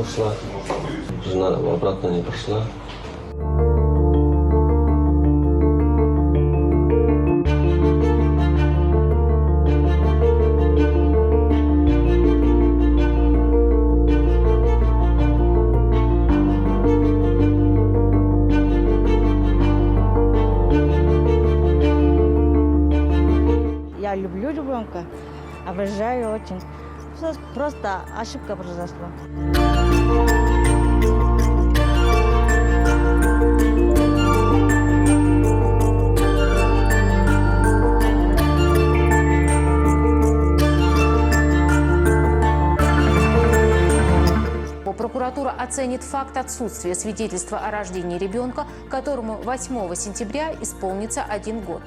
ушла. Жена обратно не пошла. Я люблю ребенка, обожаю очень. Просто ошибка произошла. Прокуратура оценит факт отсутствия свидетельства о рождении ребенка, которому 8 сентября исполнится 1 год.